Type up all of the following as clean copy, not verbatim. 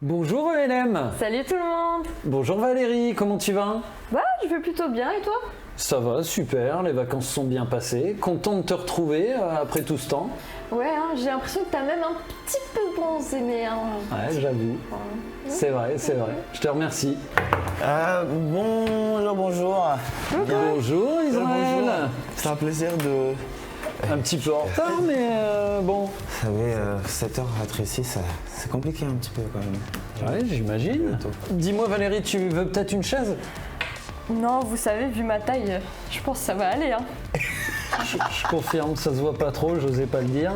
Bonjour ELM. Salut tout le monde. Bonjour Valérie, comment tu vas? Bah, je vais plutôt bien et toi? Ça va, super, les vacances sont bien passées. Content de te retrouver après tout ce temps. Ouais, hein, j'ai l'impression que t'as même un petit peu bronzé, mais... Ouais, j'avoue. C'est vrai, je te remercie. Bonjour. Bonjour Israël. Bonjour. C'est un plaisir de... Un petit peu en retard, mais bon. Vous savez, 7h à ici, c'est compliqué un petit peu quand même. Ouais, j'imagine. Dis-moi Valérie, tu veux peut-être une chaise? Non, vous savez, vu ma taille, je pense que ça va aller. Hein. Je confirme, ça se voit pas trop, j'osais pas le dire.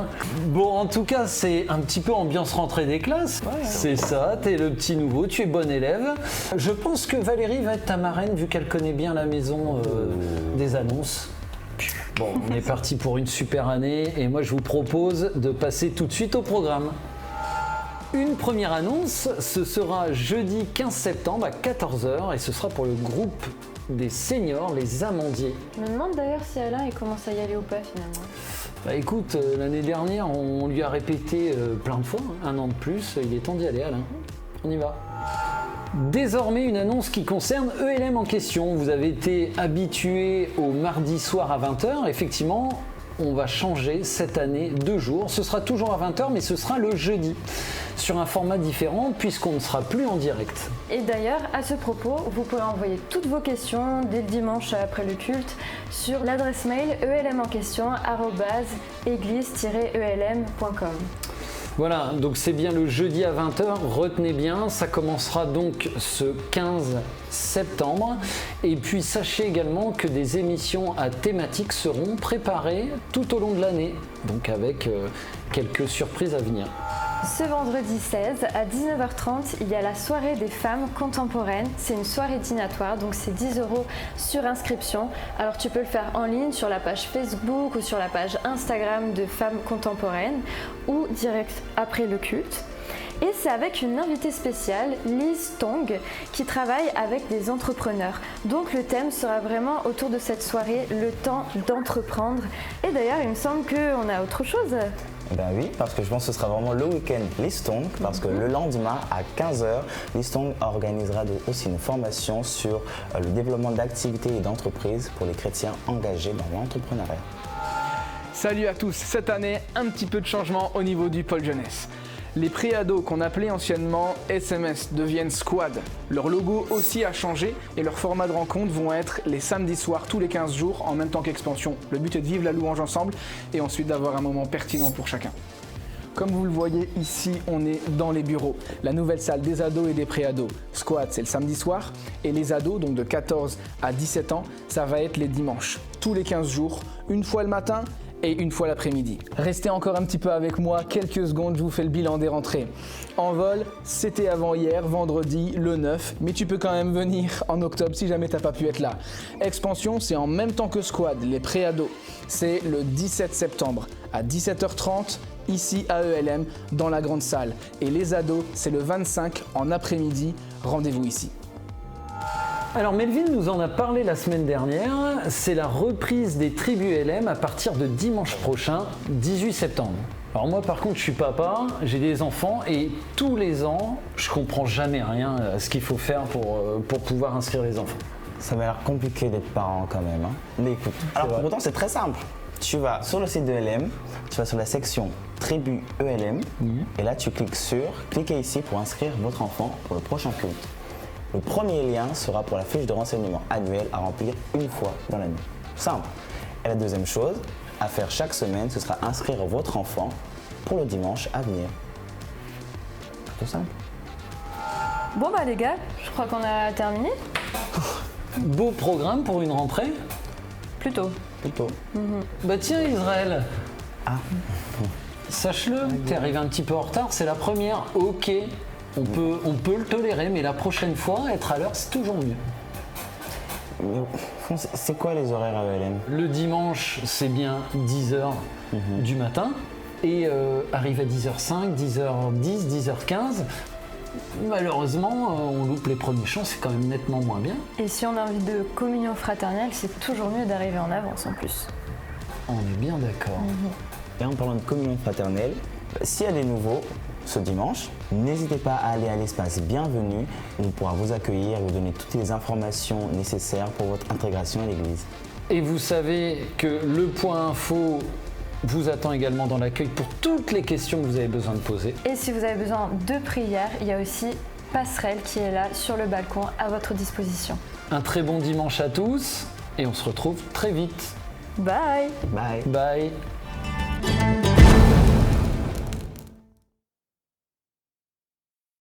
Bon, en tout cas, c'est un petit peu ambiance rentrée des classes. Ouais, c'est ça, t'es le petit nouveau, tu es bon élève. Je pense que Valérie va être ta marraine, vu qu'elle connaît bien la maison des annonces. Bon, on est parti pour une super année, et moi je vous propose de passer tout de suite au programme. Une première annonce, ce sera jeudi 15 septembre à 14h, et ce sera pour le groupe des seniors, les Amandiers. Je me demande d'ailleurs si Alain il commence à y aller ou pas finalement. Bah écoute, l'année dernière on lui a répété plein de fois, un an de plus, il est temps d'y aller Alain. On y va. Désormais une annonce qui concerne ELM en question. Vous avez été habitué au mardi soir à 20h, effectivement on va changer cette année 2 jours. Ce sera toujours à 20h mais ce sera le jeudi, sur un format différent puisqu'on ne sera plus en direct. Et d'ailleurs, à ce propos, vous pouvez envoyer toutes vos questions dès le dimanche après le culte sur l'adresse mail elmenquestion@église-elm.com. Voilà, donc c'est bien le jeudi à 20h, retenez bien, ça commencera donc ce 15 septembre. Et puis sachez également que des émissions à thématiques seront préparées tout au long de l'année, donc avec quelques surprises à venir. Ce vendredi 16 à 19h30, il y a la soirée des femmes contemporaines. C'est une soirée dînatoire, donc c'est 10 € sur inscription. Alors tu peux le faire en ligne sur la page Facebook ou sur la page Instagram de Femmes Contemporaines ou direct après le culte. Et c'est avec une invitée spéciale, Lise Tong, qui travaille avec des entrepreneurs. Donc le thème sera vraiment autour de cette soirée, le temps d'entreprendre. Et d'ailleurs, il me semble qu'on a autre chose. Ben oui, parce que je pense que ce sera vraiment le week-end Listong, parce que le lendemain à 15h, Listong organisera aussi une formation sur le développement d'activités et d'entreprises pour les chrétiens engagés dans l'entrepreneuriat. Salut à tous, cette année, un petit peu de changement au niveau du pôle jeunesse. Les pré-ados qu'on appelait anciennement SMS deviennent Squad. Leur logo aussi a changé et leur format de rencontre vont être les samedis soirs tous les 15 jours en même temps qu'Expansion. Le but est de vivre la louange ensemble et ensuite d'avoir un moment pertinent pour chacun. Comme vous le voyez ici, on est dans les bureaux. La nouvelle salle des ados et des pré-ados. Squad, c'est le samedi soir et les ados, donc de 14 à 17 ans, ça va être les dimanches. Tous les 15 jours, une fois le matin et une fois l'après-midi. Restez encore un petit peu avec moi, quelques secondes, je vous fais le bilan des rentrées. En vol, c'était avant-hier, vendredi, le 9, mais tu peux quand même venir en octobre si jamais t'as pas pu être là. Expansion, c'est en même temps que Squad, les pré-ados. C'est le 17 septembre à 17h30, ici à ELM, dans la grande salle. Et les ados, c'est le 25 en après-midi, rendez-vous ici. Alors Melvin nous en a parlé la semaine dernière, c'est la reprise des tribus LM à partir de dimanche prochain, 18 septembre. Alors moi par contre je suis papa, j'ai des enfants et tous les ans je comprends jamais rien à ce qu'il faut faire pour pouvoir inscrire les enfants. Ça m'a l'air compliqué d'être parent quand même. Hein. Mais écoute, alors pourtant c'est très simple. Tu vas sur le site de ELM, tu vas sur la section Tribu ELM et là tu cliquez ici pour inscrire votre enfant pour le prochain culte. Le premier lien sera pour la fiche de renseignement annuelle à remplir une fois dans l'année. Simple. Et la deuxième chose à faire chaque semaine, ce sera inscrire votre enfant pour le dimanche à venir. Tout simple. Bon bah les gars, je crois qu'on a terminé. Beau programme pour une rentrée? Plutôt. Bah tiens Israël, Ah, sache-le, t'es arrivé un petit peu en retard, c'est la première, ok. On peut le tolérer, mais la prochaine fois, être à l'heure, c'est toujours mieux. c'est quoi les horaires à ELM? Le dimanche, c'est bien 10h du matin, et arrive à 10h05, 10h10, 10h15. Malheureusement, on loupe les premiers chants, c'est quand même nettement moins bien. Et si on a envie de communion fraternelle, c'est toujours mieux d'arriver en avance en plus. On est bien d'accord. Et en parlant de communion fraternelle, s'il y a des nouveaux ce dimanche, n'hésitez pas à aller à l'espace Bienvenue où on pourra vous accueillir et vous donner toutes les informations nécessaires pour votre intégration à l'église. Et vous savez que le point info vous attend également dans l'accueil pour toutes les questions que vous avez besoin de poser. Et si vous avez besoin de prières, il y a aussi Passerelle qui est là sur le balcon à votre disposition. Un très bon dimanche à tous et on se retrouve très vite. Bye! Bye! Bye!